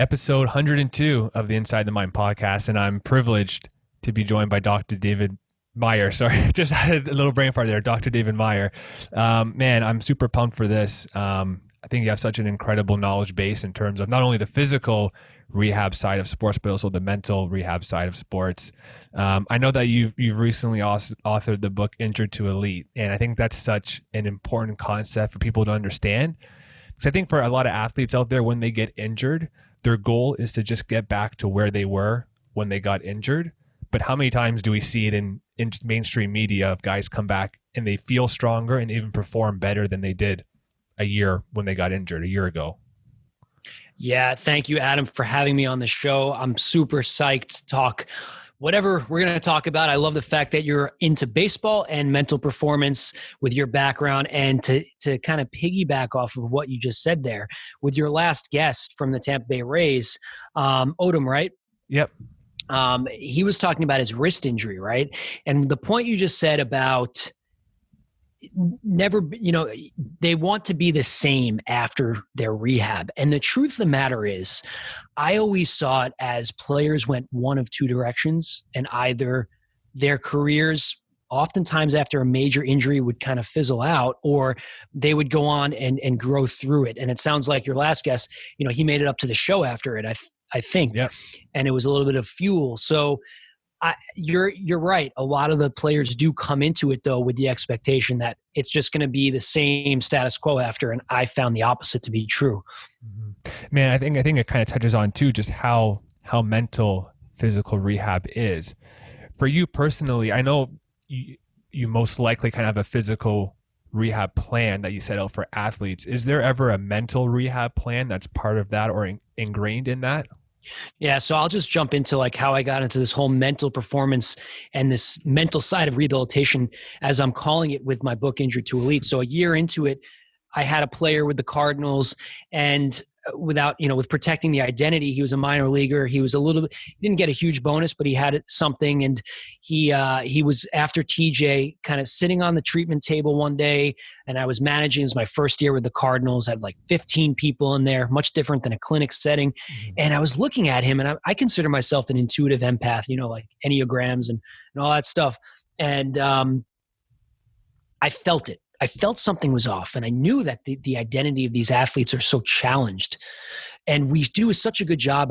Episode 102 of the Inside the Mind podcast, and I'm privileged to be joined by Dr. David Meyer. Sorry, just had a little brain fart there. Dr. David Meyer. Man, I'm super pumped for this. I think you have such an incredible knowledge base in terms of not only the physical rehab side of sports, but also the mental rehab side of sports. I know that you've recently authored the book Injured to Elite, and I think that's such an important concept for people to understand. Because I think for a lot of athletes out there, when they get injured, their goal is to just get back to where they were when they got injured. But how many times do we see it in mainstream media of guys come back and they feel stronger and even perform better than they did a year when they got injured a year ago? Yeah, thank you, Adam, for having me on the show. I'm super psyched to talk whatever we're going to talk about. I love the fact that you're into baseball and mental performance with your background, and to kind of piggyback off of what you just said there with your last guest from the Tampa Bay Rays, Odom, right? Yep. He was talking about his wrist injury, right? And the point you just said about never, they want to be the same after their rehab. And the truth of the matter is, I always saw it as players went one of two directions, and either their careers, oftentimes after a major injury, would kind of fizzle out, or they would go on and grow through it. And it sounds like your last guest, he made it up to the show after it, I think, yeah. And it was a little bit of fuel. So you're right. A lot of the players do come into it, though, with the expectation that it's just going to be the same status quo after, and I found the opposite to be true. Man, I think it kind of touches on too just how mental physical rehab is. For you personally, I know you most likely kind of have a physical rehab plan that you set out for athletes. Is there ever a mental rehab plan that's part of that or ingrained in that? Yeah, so I'll just jump into like how I got into this whole mental performance and this mental side of rehabilitation, as I'm calling it with my book, Injured to Elite. So a year into it, I had a player with the Cardinals, and without, with protecting the identity, he was a minor leaguer. He was he didn't get a huge bonus, but he had something. And he was, after TJ, kind of sitting on the treatment table one day, and I was managing. It was my first year with the Cardinals. I had like 15 people in there, much different than a clinic setting. Mm-hmm. And I was looking at him, and I consider myself an intuitive empath, like Enneagrams and all that stuff. And I felt it. I felt something was off, and I knew that the identity of these athletes are so challenged. And we do such a good job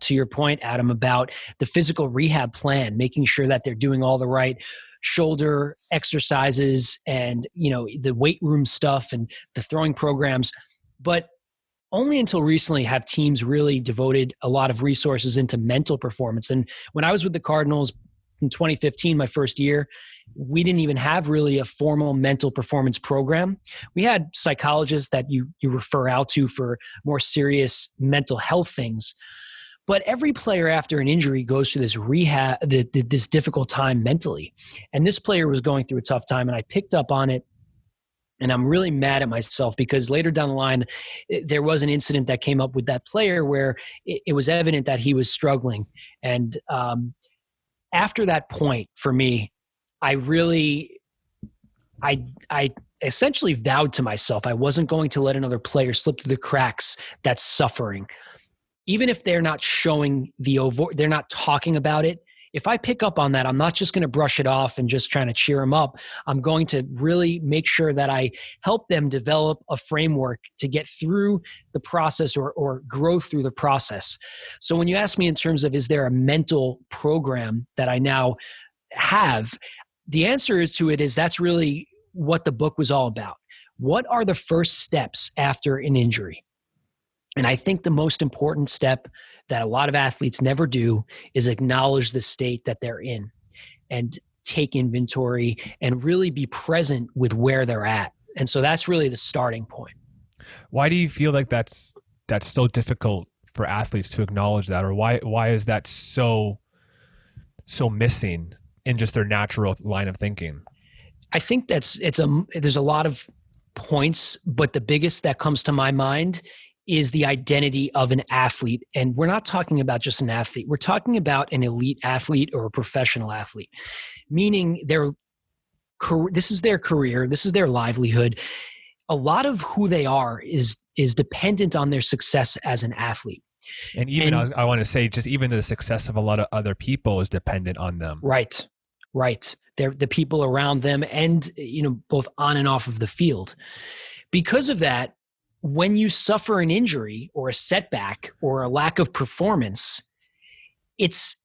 to your point, Adam, about the physical rehab plan, making sure that they're doing all the right shoulder exercises and, the weight room stuff and the throwing programs. But only until recently have teams really devoted a lot of resources into mental performance. And when I was with the Cardinals in 2015, my first year, we didn't even have really a formal mental performance program. We had psychologists that you refer out to for more serious mental health things. But every player after an injury goes through this rehab, this difficult time mentally. And this player was going through a tough time, and I picked up on it. And I'm really mad at myself because later down the line, there was an incident that came up with that player where it was evident that he was struggling. And after that point, for me, I essentially vowed to myself I wasn't going to let another player slip through the cracks that's suffering. Even if they're not showing they're not talking about it. If I pick up on that, I'm not just going to brush it off and just trying to cheer them up. I'm going to really make sure that I help them develop a framework to get through the process or grow through the process. So when you ask me in terms of, is there a mental program that I now have, the answer is that's really what the book was all about. What are the first steps after an injury? And I think the most important step that a lot of athletes never do is acknowledge the state that they're in and take inventory and really be present with where they're at. And so that's really the starting point. Why do you feel like that's so difficult for athletes to acknowledge that? Or why is that so missing in just their natural line of thinking? I think there's a lot of points, but the biggest that comes to my mind is the identity of an athlete. And we're not talking about just an athlete. We're talking about an elite athlete or a professional athlete, meaning this is their career, this is their livelihood. A lot of who they are is dependent on their success as an athlete. And even I want to say, just even the success of a lot of other people is dependent on them. Right. They're the people around them, and both on and off of the field. Because of that, when you suffer an injury or a setback or a lack of performance, it's,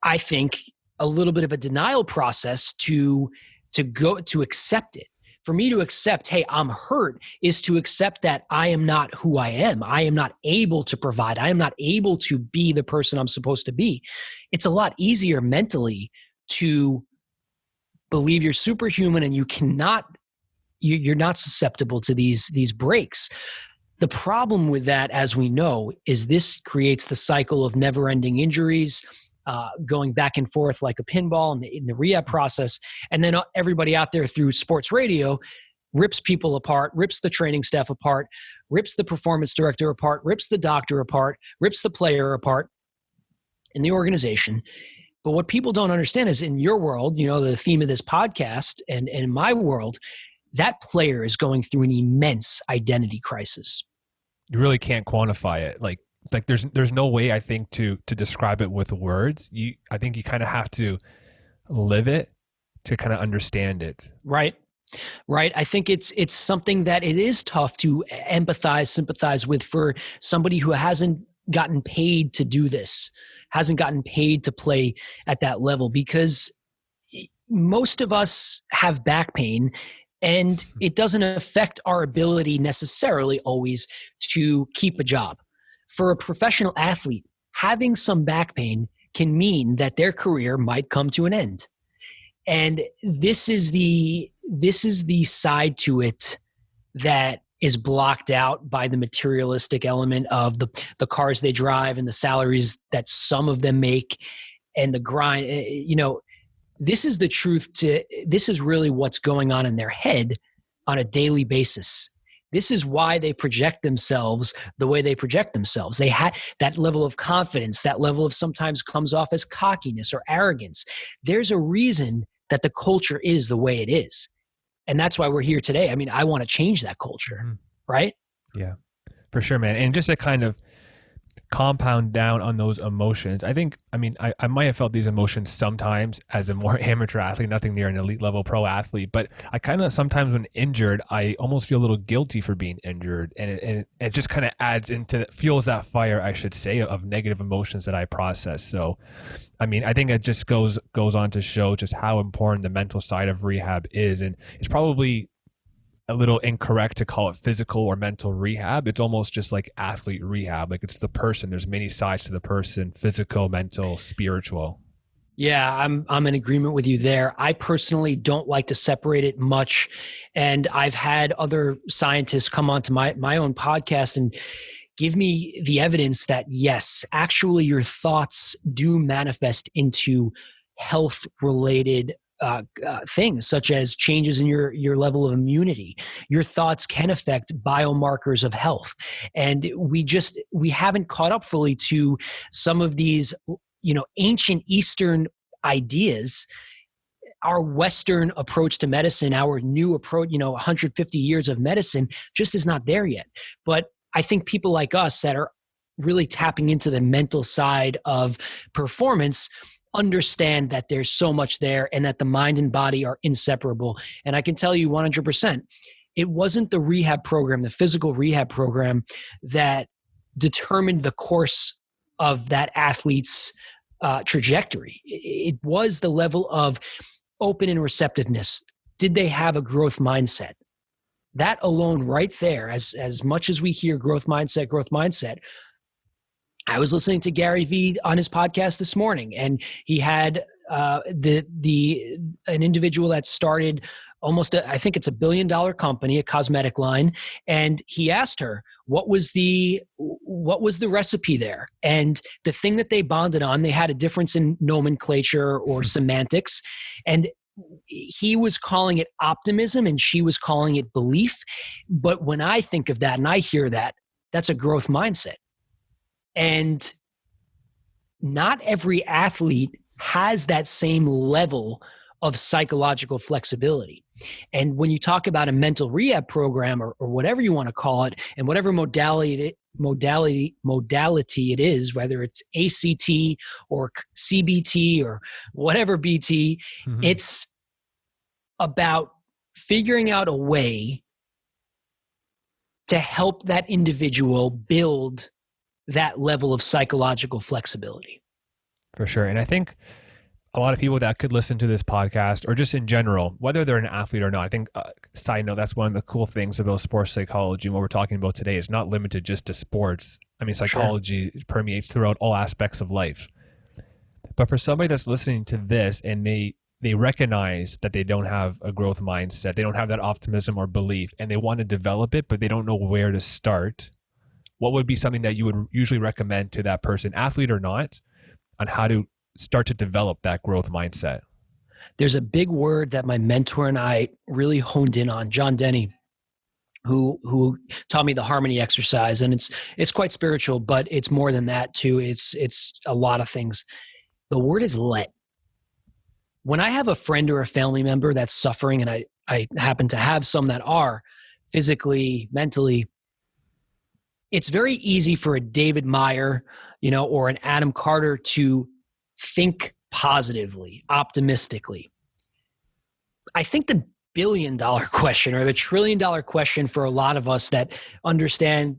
I think, a little bit of a denial process to accept it. For me to accept, hey, I'm hurt, is to accept that I am not who I am. I am not able to provide. I am not able to be the person I'm supposed to be. It's a lot easier mentally to believe you're superhuman and you're not susceptible to these breaks. The problem with that, as we know, is this creates the cycle of never-ending injuries, going back and forth like a pinball in the rehab process. And then everybody out there through sports radio rips people apart, rips the training staff apart, rips the performance director apart, rips the doctor apart, rips the player apart in the organization. But what people don't understand is, in your world, the theme of this podcast, and in my world, that player is going through an immense identity crisis. You really can't quantify it. Like there's no way, I think, to describe it with words. I think you kind of have to live it to kind of understand it. Right. I think it's something that it is tough to empathize, sympathize with for somebody who hasn't gotten paid to do this, hasn't gotten paid to play at that level, because most of us have back pain, and it doesn't affect our ability necessarily always to keep a job. For a professional athlete, having some back pain can mean that their career might come to an end. And this is the side to it that is blocked out by the materialistic element of the cars they drive and the salaries that some of them make and the grind. This is the truth this is really what's going on in their head on a daily basis. This is why they project themselves the way they project themselves. They had that level of confidence, that level of sometimes comes off as cockiness or arrogance. There's a reason that the culture is the way it is. And that's why we're here today. I mean, I want to change that culture, right? Yeah, for sure, man. And just to kind of compound down on those emotions, I might have felt these emotions sometimes as a more amateur athlete, nothing near an elite level pro athlete, but I kind of sometimes when injured, I almost feel a little guilty for being injured, and it just kind of fuels that fire, I should say, of negative emotions that I process. So I think it just goes on to show just how important the mental side of rehab is. And it's probably a little incorrect to call it physical or mental rehab. It's almost just like athlete rehab. Like, it's the person. There's many sides to the person: physical, mental, spiritual. Yeah, I'm in agreement with you there. I personally don't like to separate it much. And I've had other scientists come onto my own podcast and give me the evidence that, yes, actually your thoughts do manifest into health-related things, such as changes in your level of immunity. Your thoughts can affect biomarkers of health. And we haven't caught up fully to some of these, ancient Eastern ideas. Our Western approach to medicine, our new approach, 150 years of medicine just is not there yet. But I think people like us that are really tapping into the mental side of performance understand that there's so much there, and that the mind and body are inseparable. And I can tell you 100%, it wasn't the rehab program, the physical rehab program, that determined the course of that athlete's trajectory. It was the level of open and receptiveness. Did they have a growth mindset? That alone right there, as much as we hear growth mindset, I was listening to Gary Vee on his podcast this morning, and he had an individual that started I think it's $1 billion company, a cosmetic line, and he asked her what was the recipe there. And the thing that they bonded on, they had a difference in nomenclature or semantics, and he was calling it optimism and she was calling it belief. But when I think of that and I hear that, that's a growth mindset. And not every athlete has that same level of psychological flexibility. And when you talk about a mental rehab program or whatever you want to call it, and whatever modality modality it is, whether it's ACT or CBT or whatever BT, Mm-hmm. it's about figuring out a way to help that individual build that level of psychological flexibility. For sure. And I think a lot of people that could listen to this podcast, or just in general, whether they're an athlete or not, I think, side note, that's one of the cool things about sports psychology and what we're talking about today is not limited just to sports. I mean, psychology permeates throughout all aspects of life. But for somebody that's listening to this and they recognize that they don't have a growth mindset, they don't have that optimism or belief, and they want to develop it, but they don't know where to start, what would be something that you would usually recommend to that person, athlete or not, on how to start to develop that growth mindset? There's a big word that my mentor and I really honed in on, John Denny, who taught me the harmony exercise. And it's quite spiritual, but it's more than that too. It's a lot of things. The word is let. When I have a friend or a family member that's suffering, and I happen to have some that are physically, mentally, it's very easy for a David Meyer, or an Adam Carter to think positively, optimistically. I think the billion-dollar question or the trillion-dollar question for a lot of us that understand,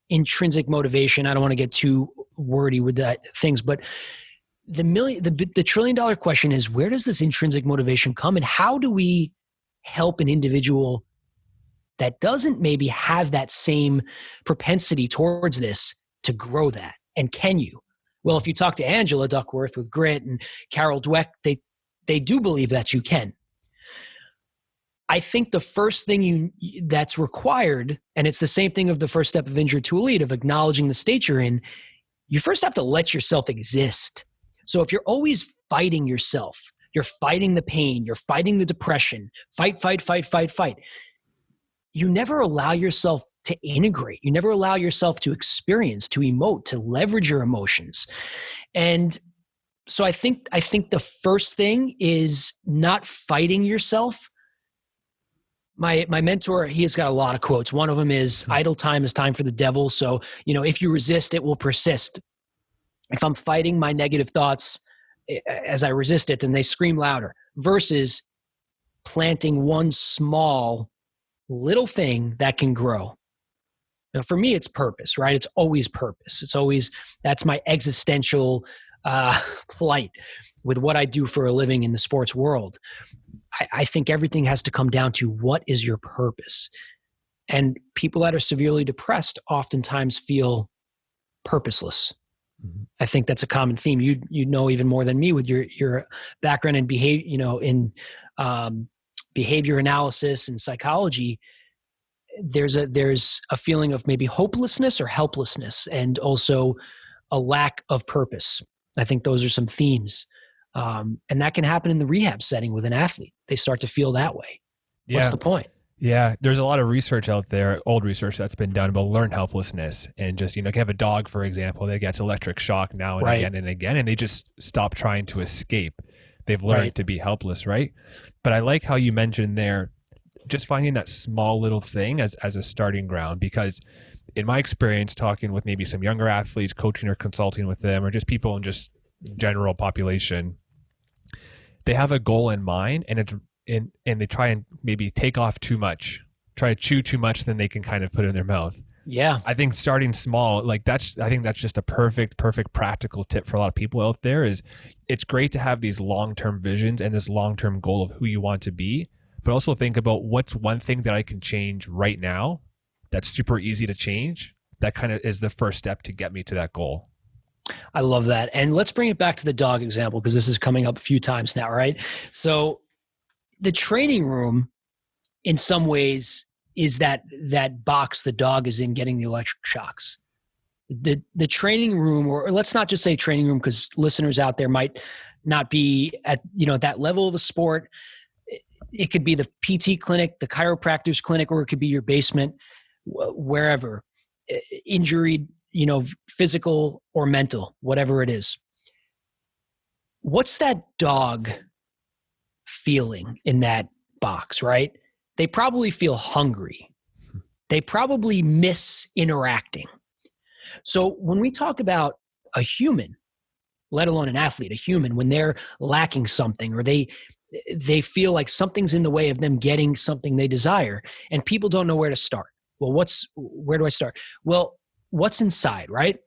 intrinsic motivation, I don't want to get too wordy with that things, but the trillion-dollar question is, where does this intrinsic motivation come, and how do we help an individual that doesn't maybe have that same propensity towards this to grow that? And can you? Well, if you talk to Angela Duckworth with Grit and Carol Dweck, they do believe that you can. I think the first thing that's required, and it's the same thing of the first step of Injured to Elite, of acknowledging the state you're in, you first have to let yourself exist. So if you're always fighting yourself, you're fighting the pain, you're fighting the depression, fight, you never allow yourself to integrate. You never allow yourself to experience, to emote, to leverage your emotions. And so I think the first thing is not fighting yourself. My mentor, he has got a lot of quotes. One of them is, idle time is time for the devil. So, if you resist, it will persist. If I'm fighting my negative thoughts as I resist it, then they scream louder, versus planting one small little thing that can grow. Now, for me, it's purpose, right? It's always purpose. That's my existential plight with what I do for a living in the sports world. I think everything has to come down to, what is your purpose? And people that are severely depressed oftentimes feel purposeless. Mm-hmm. I think that's a common theme. You know even more than me with your background in behavior analysis and psychology. There's a feeling of maybe hopelessness or helplessness, and also a lack of purpose. I think those are some themes. And that can happen in the rehab setting with an athlete. They start to feel that way. Yeah. What's the point? Yeah, there's a lot of research out there, old research that's been done about learned helplessness, and just, you have a dog, for example, that gets electric shock now and again and again, and they just stop trying to escape. They've learned to be helpless, right? But I like how you mentioned there, just finding that small little thing as a starting ground, because in my experience, talking with maybe some younger athletes, coaching or consulting with them, or just people in just general population, they have a goal in mind, and they try and maybe take off too much, try to chew too much than they can kind of put in their mouth. Yeah. I think starting small, I think that's just a perfect practical tip for a lot of people out there. Is it's great to have these long-term visions and this long-term goal of who you want to be, but also think about, what's one thing that I can change right now that's super easy to change, that kind of is the first step to get me to that goal. I love that. And let's bring it back to the dog example, because this is coming up a few times now, right? So the training room, in some ways, is that box the dog is in getting the electric shocks. The training room, or let's not just say training room, because listeners out there might not be at that level of a sport. It could be the PT clinic, the chiropractor's clinic, or it could be your basement, wherever. Injury, physical or mental, whatever it is. What's that dog feeling in that box, right? They probably feel hungry. They probably miss interacting. So when we talk about a human, let alone an athlete, a human, when they're lacking something or they feel like something's in the way of them getting something they desire, and people don't know where to start. Well, where do I start? Well, what's inside, right?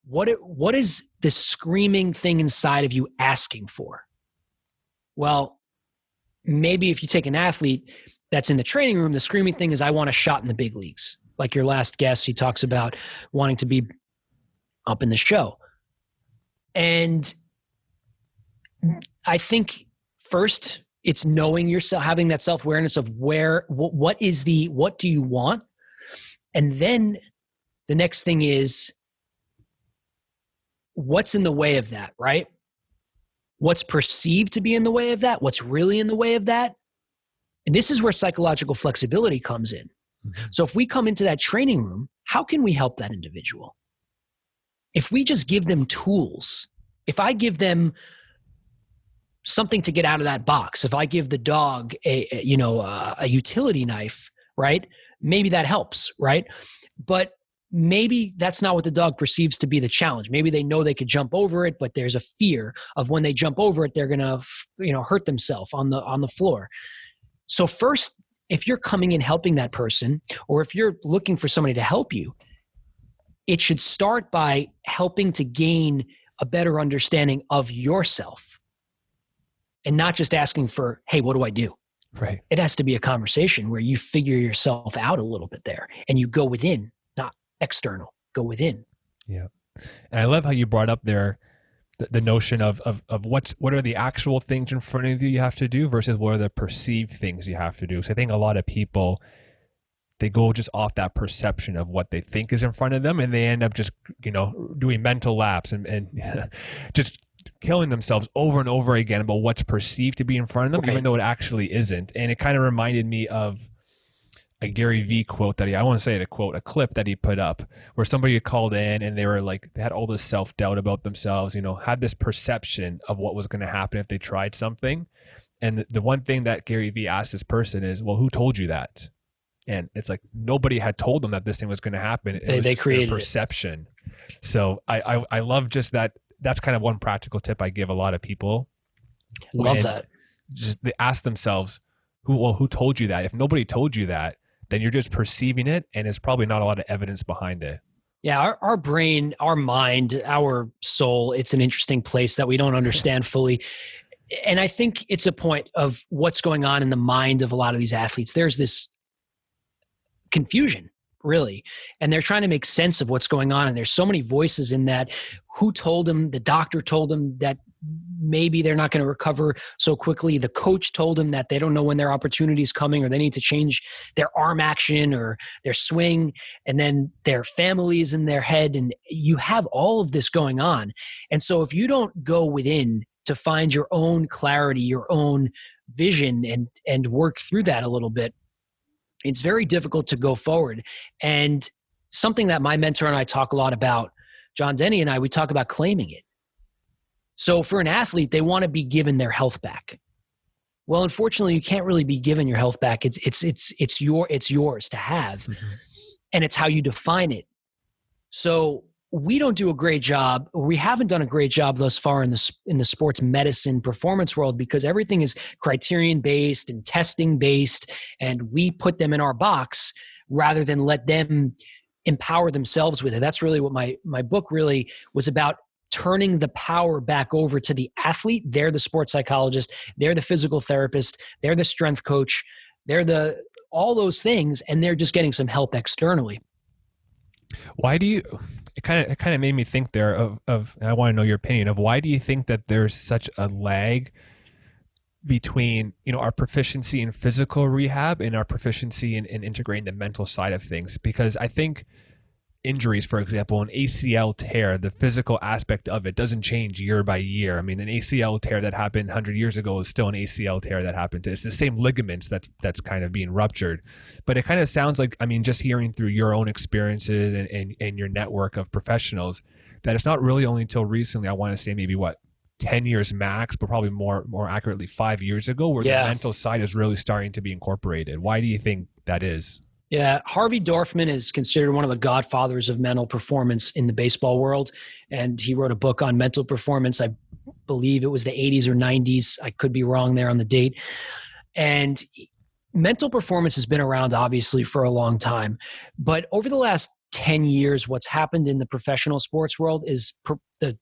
What is this screaming thing inside of you asking for? Well, maybe if you take an athlete that's in the training room, the screaming thing is, I want a shot in the big leagues. Like your last guest, he talks about wanting to be up in the show. And I think first it's knowing yourself, having that self-awareness of what do you want? And then the next thing is, what's in the way of that, right? What's perceived to be in the way of that? What's really in the way of that? And this is where psychological flexibility comes in. Mm-hmm. So if we come into that training room, how can we help that individual? If we just give them tools, if I give them something to get out of that box, if I give the dog a utility knife, right? Maybe that helps, right? But maybe that's not what the dog perceives to be the challenge. Maybe they know they could jump over it, but there's a fear of when they jump over it, they're going to, hurt themselves on the floor. So first, if you're coming in helping that person, or if you're looking for somebody to help you, it should start by helping to gain a better understanding of yourself and not just asking for, hey, what do I do? Right. It has to be a conversation where you figure yourself out a little bit there and you go within, not external, go within. Yeah. And I love how you brought up there the notion of what are the actual things in front of you have to do versus what are the perceived things you have to do. So I think a lot of people, they go just off that perception of what they think is in front of them, and they end up just, doing mental laps and just killing themselves over and over again about what's perceived to be in front of them, right, even though it actually isn't. And it kind of reminded me of a Gary Vee quote that I want to say a clip that he put up where somebody called in and they were like, they had all this self-doubt about themselves, had this perception of what was going to happen if they tried something. And the one thing that Gary Vee asked this person is, well, who told you that? And it's like, nobody had told them that this thing was going to happen. They created perception. So I love just that. That's kind of one practical tip I give a lot of people. Love that. Just they ask themselves, who told you that? If nobody told you that, then you're just perceiving it, and there's probably not a lot of evidence behind it. Yeah, our brain, our mind, our soul, it's an interesting place that we don't understand fully. And I think it's a point of what's going on in the mind of a lot of these athletes. There's this confusion, really, and they're trying to make sense of what's going on. And there's so many voices in that. Who told them? The doctor told them that maybe they're not going to recover so quickly. The coach told them that they don't know when their opportunity is coming, or they need to change their arm action or their swing. And then their family is in their head, and you have all of this going on. And so if you don't go within to find your own clarity, your own vision, and work through that a little bit, it's very difficult to go forward. And something that my mentor and I talk a lot about, John Denny and I, we talk about claiming it. So for an athlete, they want to be given their health back. Well, unfortunately, you can't really be given your health back. It's yours to have, mm-hmm, and it's how you define it. So we don't do a great job. We haven't done a great job thus far in the sports medicine performance world, because everything is criterion based and testing based, and we put them in our box rather than let them empower themselves with it. That's really what my book really was about. Turning the power back over to the athlete. They're the sports psychologist. They're the physical therapist. They're the strength coach. They're all those things, and they're just getting some help externally. Why do you? It kind of made me think there of. And I want to know your opinion of why do you think that there's such a lag between our proficiency in physical rehab and our proficiency in integrating the mental side of things? Because I think injuries, for example, an ACL tear, the physical aspect of it doesn't change year by year. I mean, an ACL tear that happened 100 years ago is still an ACL tear that happened. It's the same ligaments that's kind of being ruptured. But it kind of sounds like, I mean, just hearing through your own experiences and your network of professionals, that it's not really only until recently, I want to say maybe 10 years max, but probably more accurately 5 years ago, where the mental side is really starting to be incorporated. Why do you think that is? Yeah, Harvey Dorfman is considered one of the godfathers of mental performance in the baseball world, and he wrote a book on mental performance. I believe it was the 80s or 90s. I could be wrong there on the date. And mental performance has been around obviously for a long time, but over the last 10 years, what's happened in the professional sports world is the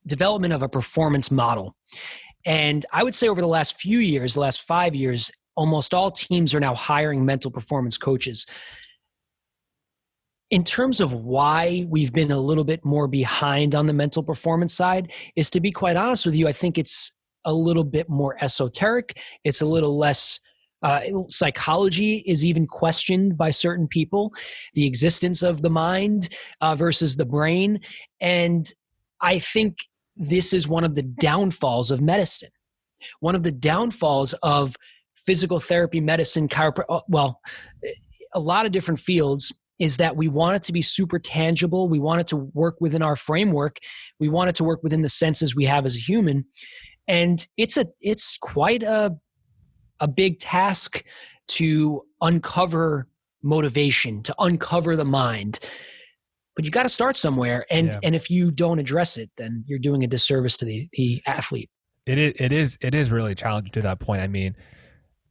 development of a performance model. And I would say over the last few years, the last 5 years, almost all teams are now hiring mental performance coaches. In terms of why we've been a little bit more behind on the mental performance side, is, to be quite honest with you, I think it's a little bit more esoteric. It's a little less psychology is even questioned by certain people, the existence of the mind versus the brain. And I think this is one of the downfalls of medicine. One of the downfalls of physical therapy, medicine, well, a lot of different fields, is that we want it to be super tangible. We want it to work within our framework. We want it to work within the senses we have as a human. And it's quite a big task to uncover motivation, to uncover the mind. But you got to start somewhere. And if you don't address it, then you're doing a disservice to the athlete. It is really challenging to that point. I mean,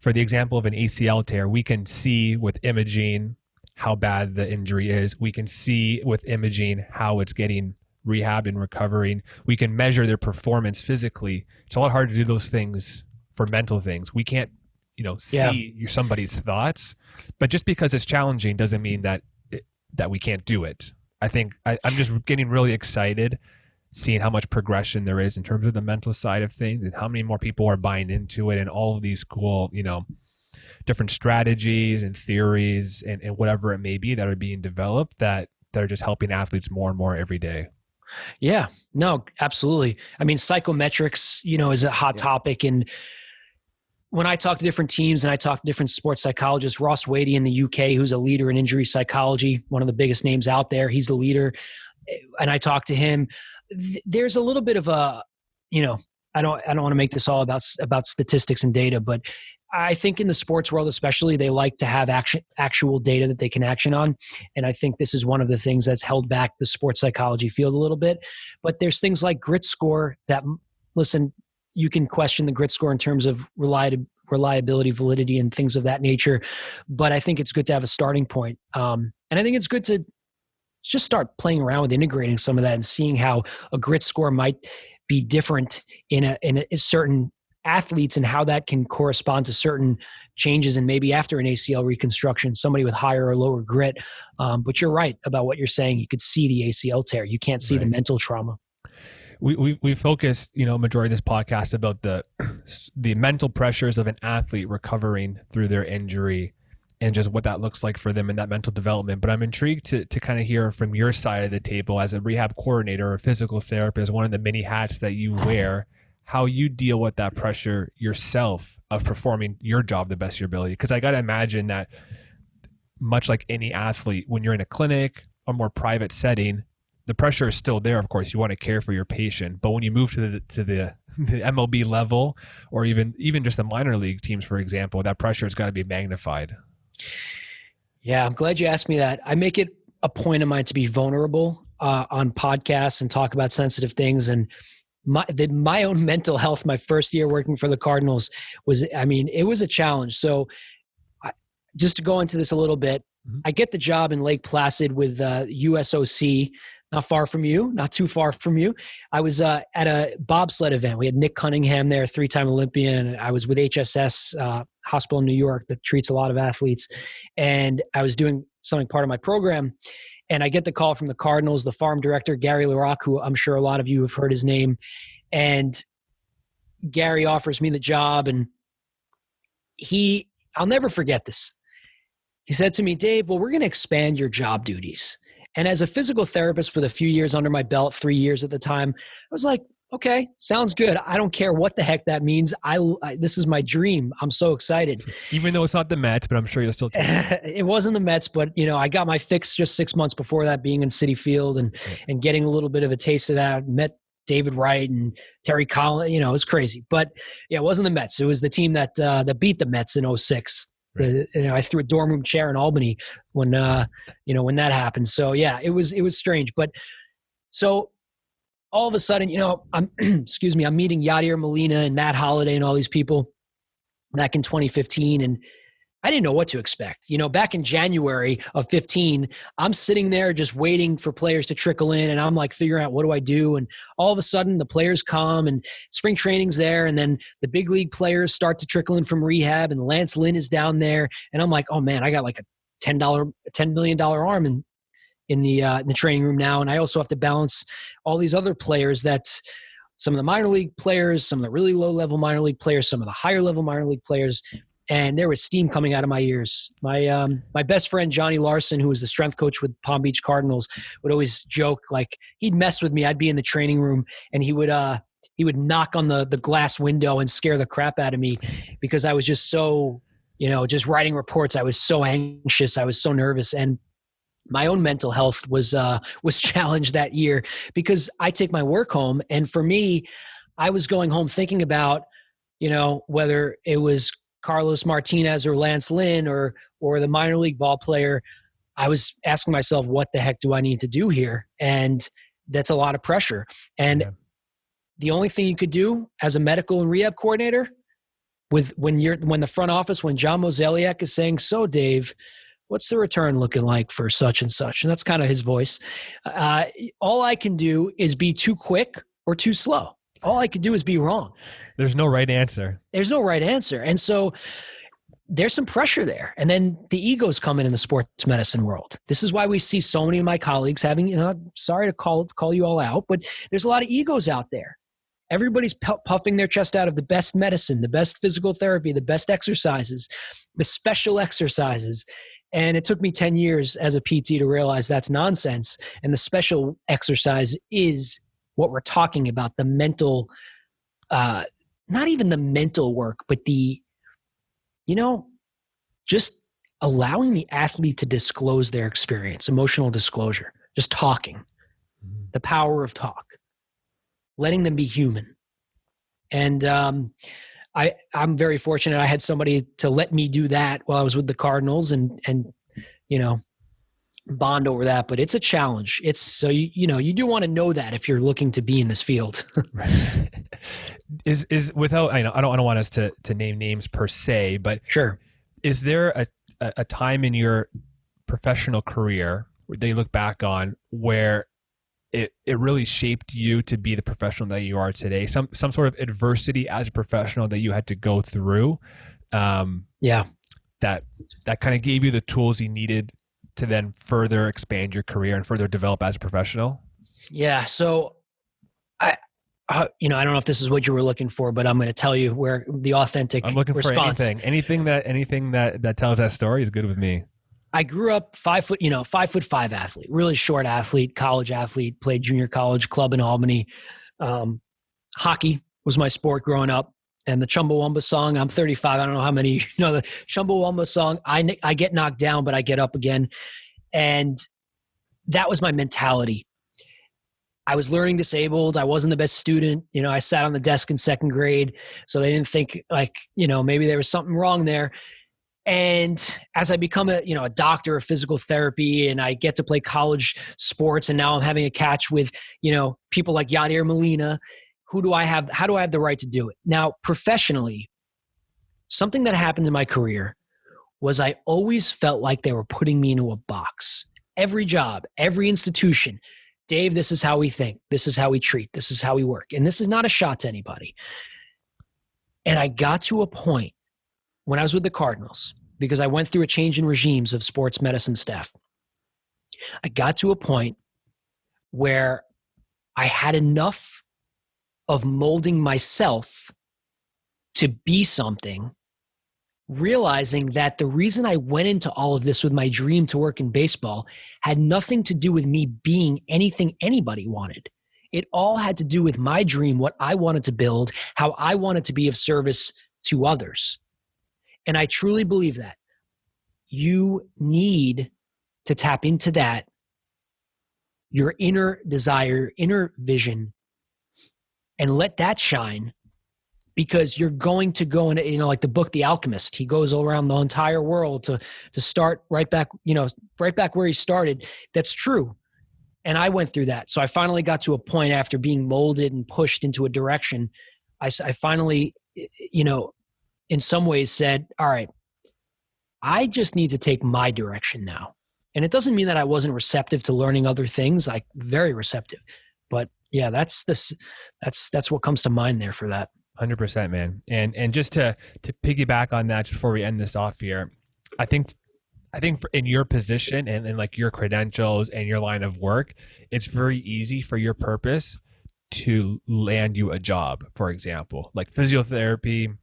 for the example of an ACL tear, we can see with imaging how bad the injury is. We can see with imaging how it's getting rehabbed and recovering. We can measure their performance physically. It's a lot harder to do those things for mental things. We can't, see somebody's thoughts, but just because it's challenging doesn't mean that we can't do it. I think I'm just getting really excited seeing how much progression there is in terms of the mental side of things and how many more people are buying into it and all of these cool, different strategies and theories and whatever it may be that are being developed that are just helping athletes more and more every day. Yeah, no, absolutely. I mean, psychometrics, is a hot topic. And when I talk to different teams and I talk to different sports psychologists, Ross Wadey in the UK, who's a leader in injury psychology, one of the biggest names out there, he's the leader. And I talk to him. There's a little bit of a, I don't want to make this all about statistics and data, but I think in the sports world especially, they like to have actual data that they can action on. And I think this is one of the things that's held back the sports psychology field a little bit. But there's things like grit score that, listen, you can question the grit score in terms of reliability, validity, and things of that nature. But I think it's good to have a starting point. And I think it's good to just start playing around with integrating some of that and seeing how a grit score might be different in a certain athletes and how that can correspond to certain changes. And maybe after an ACL reconstruction, somebody with higher or lower grit. But you're right about what you're saying. You could see the ACL tear. You can't see the mental trauma. We focused, majority of this podcast about the mental pressures of an athlete recovering through their injury and just what that looks like for them in that mental development. But I'm intrigued to kind of hear from your side of the table as a rehab coordinator or a physical therapist, one of the many hats that you wear, how you deal with that pressure yourself of performing your job the best of your ability. Because I got to imagine that much like any athlete, when you're in a clinic or more private setting, the pressure is still there. Of course, you want to care for your patient, but when you move to the MLB level or even just the minor league teams, for example, that pressure has got to be magnified. Yeah, I'm glad you asked me that. I make it a point of mine to be vulnerable on podcasts and talk about sensitive things. And my own mental health, my first year working for the Cardinals it was a challenge. So just to go into this a little bit, I get the job in Lake Placid with USOC, not far from you, not too far from you. I was at a bobsled event. We had Nick Cunningham there, 3-time Olympian. I was with HSS hospital in New York that treats a lot of athletes. And I was doing something part of my program. And I get the call from the Cardinals, the farm director, Gary LaRocque, who I'm sure a lot of you have heard his name. And Gary offers me the job. And I'll never forget this. He said to me, Dave, well, we're going to expand your job duties. And as a physical therapist with a few years under my belt, 3 years at the time, I was like, okay, sounds good. I don't care what the heck that means. This is my dream. I'm so excited. Even though it's not the Mets, but I'm sure you'll still take it. It wasn't the Mets, but I got my fix just 6 months before that, being in Citi Field and getting a little bit of a taste of that. Met David Wright and Terry Collins. It was crazy. But yeah, it wasn't the Mets. It was the team that beat the Mets in 2006. Right. I threw a dorm room chair in Albany when when that happened. So yeah, it was strange. But so all of a sudden, I'm excuse me, I'm meeting Yadier Molina and Matt Holliday and all these people back in 2015, and I didn't know what to expect. Back in January of 15, I'm sitting there just waiting for players to trickle in, and I'm like figuring out what do I do. And all of a sudden the players come and spring training's there, and then the big league players start to trickle in from rehab, and Lance Lynn is down there. And I'm like, oh man, I got like a $10 million arm in the training room now. And I also have to balance all these other players, that some of the minor league players, some of the really low level minor league players, some of the higher level minor league players. And there was steam coming out of my ears. My best friend, Johnny Larson, who was the strength coach with Palm Beach Cardinals, would always joke, like he'd mess with me. I'd be in the training room and he would knock on the glass window and scare the crap out of me because I was just so, just writing reports. I was so anxious. I was so nervous. And my own mental health was challenged that year because I take my work home. And for me, I was going home thinking about, whether it was Carlos Martinez or Lance Lynn or the minor league ball player, I was asking myself, what the heck do I need to do here? And that's a lot of pressure. And the only thing you could do as a medical and rehab coordinator when the front office, when John Mozeliak is saying, so Dave, what's the return looking like for such and such? And that's kind of his voice. All I can do is be too quick or too slow. All I could do is be wrong. There's no right answer. There's no right answer. And so there's some pressure there. And then the egos come in the sports medicine world. This is why we see so many of my colleagues having, sorry to call you all out, but there's a lot of egos out there. Everybody's puffing their chest out of the best medicine, the best physical therapy, the best exercises, the special exercises. And it took me 10 years as a PT to realize that's nonsense. And the special exercise is what we're talking about, the mental, not even the mental work, but the, just allowing the athlete to disclose their experience, emotional disclosure, just talking, the power of talk, letting them be human. And I'm very fortunate. I had somebody to let me do that while I was with the Cardinals and bond over that, but it's a challenge. It's so, you do want to know that if you're looking to be in this field. Right. Is without, I don't want us to name names per se, but sure. Is there a time in your professional career that you look back on where it really shaped you to be the professional that you are today? Some sort of adversity as a professional that you had to go through. That kind of gave you the tools you needed to then further expand your career and further develop as a professional? Yeah. So I don't know if this is what you were looking for, but I'm going to tell you where the authentic I'm looking response. For anything that tells that story is good with me. I grew up 5'5" athlete, really short athlete, college athlete, played junior college club in Albany. Hockey was my sport growing up. And the Chumbawamba song, I'm 35. I don't know how many the Chumbawamba song. I get knocked down, but I get up again. And that was my mentality. I was learning disabled. I wasn't the best student. I sat on the desk in second grade. So they didn't think maybe there was something wrong there. And as I become a doctor of physical therapy and I get to play college sports, and now I'm having a catch with, people like Yadier Molina, how do I have the right to do it? Now, professionally, something that happened in my career was I always felt like they were putting me into a box. Every job, every institution, Dave, this is how we think. This is how we treat. This is how we work. And this is not a shot to anybody. And I got to a point when I was with the Cardinals, because I went through a change in regimes of sports medicine staff. I got to a point where I had enough of molding myself to be something, realizing that the reason I went into all of this with my dream to work in baseball had nothing to do with me being anything anybody wanted. It all had to do with my dream, what I wanted to build, how I wanted to be of service to others. And I truly believe that you need to tap into that, your inner desire, inner vision, and let that shine because you're going to go in, like the book, The Alchemist, he goes all around the entire world to start right back, right back where he started. That's true. And I went through that. So I finally got to a point after being molded and pushed into a direction. I finally, in some ways said, all right, I just need to take my direction now. And it doesn't mean that I wasn't receptive to learning other things, like very receptive. But yeah, that's what comes to mind there for that. 100%, man. And just to piggyback on that, just before we end this off here, I think in your position and like your credentials and your line of work, it's very easy for your purpose to land you a job, for example, like physiotherapy,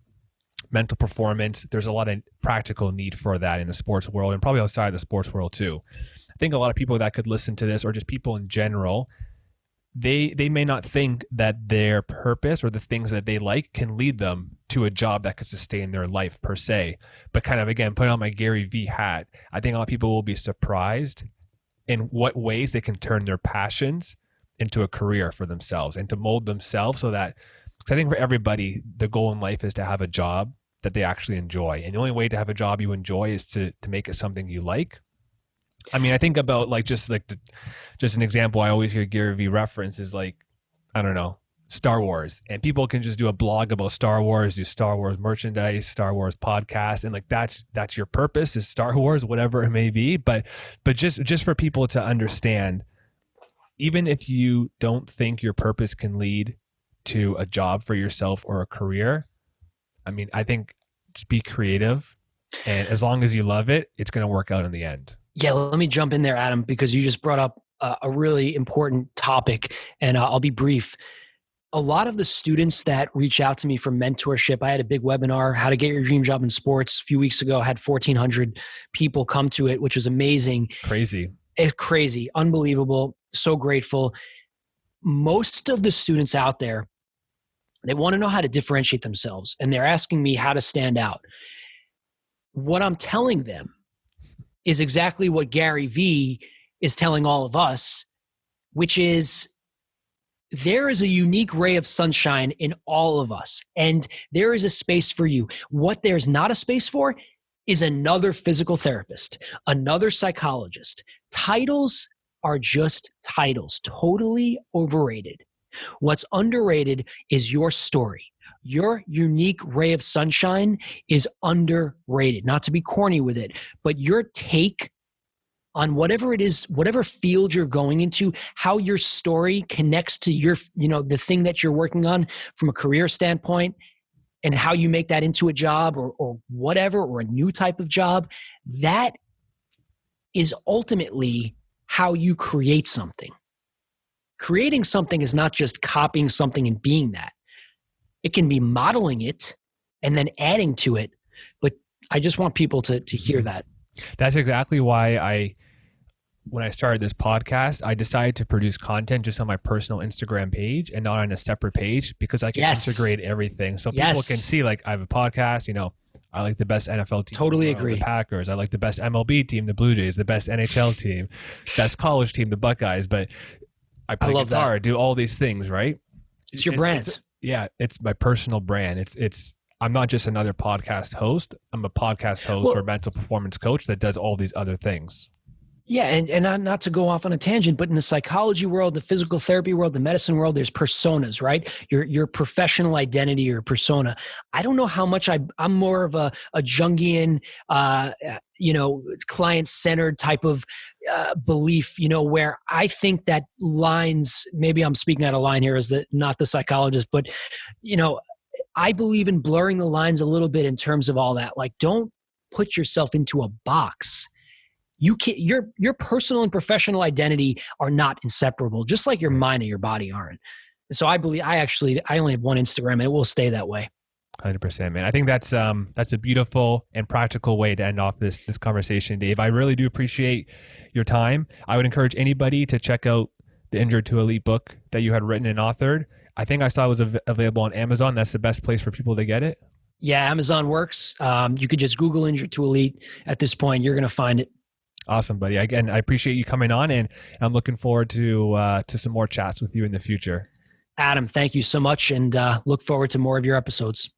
mental performance. There's a lot of practical need for that in the sports world and probably outside the sports world too. I think a lot of people that could listen to this, or just people in general, they may not think that their purpose or the things that they like can lead them to a job that could sustain their life per se. But kind of, again, putting on my Gary V hat, I think a lot of people will be surprised in what ways they can turn their passions into a career for themselves and to mold themselves so that, because I think for everybody, the goal in life is to have a job that they actually enjoy. And the only way to have a job you enjoy is to make it something you like. I mean, I think about just an example I always hear Gary Vee reference is like, I don't know, Star Wars. And people can just do a blog about Star Wars, do Star Wars merchandise, Star Wars podcast. And like, that's your purpose is Star Wars, whatever it may be. But just for people to understand, even if you don't think your purpose can lead to a job for yourself or a career, I mean, I think just be creative. And as long as you love it, it's going to work out in the end. Yeah, let me jump in there, Adam, because you just brought up a really important topic, and I'll be brief. A lot of the students that reach out to me for mentorship, I had a big webinar, How to Get Your Dream Job in Sports, a few weeks ago. I had 1,400 people come to it, which was amazing. Crazy. It's crazy, unbelievable, so grateful. Most of the students out there, they want to know how to differentiate themselves, and they're asking me how to stand out. What I'm telling them is exactly what Gary Vee is telling all of us, which is there is a unique ray of sunshine in all of us, and there is a space for you. What there's not a space for is another physical therapist, another psychologist. Titles are just titles, totally overrated. What's underrated is your story. Your unique ray of sunshine is underrated. Not to be corny with it, but your take on whatever it is, whatever field you're going into, how your story connects to your, the thing that you're working on from a career standpoint, and how you make that into a job or whatever, or a new type of job, that is ultimately how you create something. Creating something is not just copying something and being that. It can be modeling it and then adding to it. But I just want people to hear that. That's exactly why when I started this podcast, I decided to produce content just on my personal Instagram page and not on a separate page, because I can integrate everything. So people can see, like, I have a podcast, I like the best NFL team. Totally agree. The Packers. I like the best MLB team, the Blue Jays, the best NHL team, best college team, the Buckeyes. But I play guitar, do all these things, right? It's your brand. It's my personal brand. It's I'm not just another podcast host. I'm a podcast host or mental performance coach that does all these other things. Yeah, and not to go off on a tangent, but in the psychology world, the physical therapy world, the medicine world, there's personas, right? Your professional identity or persona. I don't know how much I'm more of a Jungian, client-centered type of belief, where I think that lines, maybe I'm speaking out of line here as not the psychologist, but, I believe in blurring the lines a little bit in terms of all that. Like, don't put yourself into a box. You can't, your personal and professional identity are not inseparable, just like your mind and your body aren't. And so I believe I only have one Instagram, and it will stay that way. 100%, man. I think that's a beautiful and practical way to end off this conversation, Dave. I really do appreciate your time. I would encourage anybody to check out the Injured to Elite book that you had written and authored. I think I saw it was available on Amazon. That's the best place for people to get it. Yeah, Amazon works. You could just Google Injured to Elite at this point. You're going to find it. Awesome, buddy. Again, I appreciate you coming on, and I'm looking forward to some more chats with you in the future. Adam, thank you so much, and look forward to more of your episodes.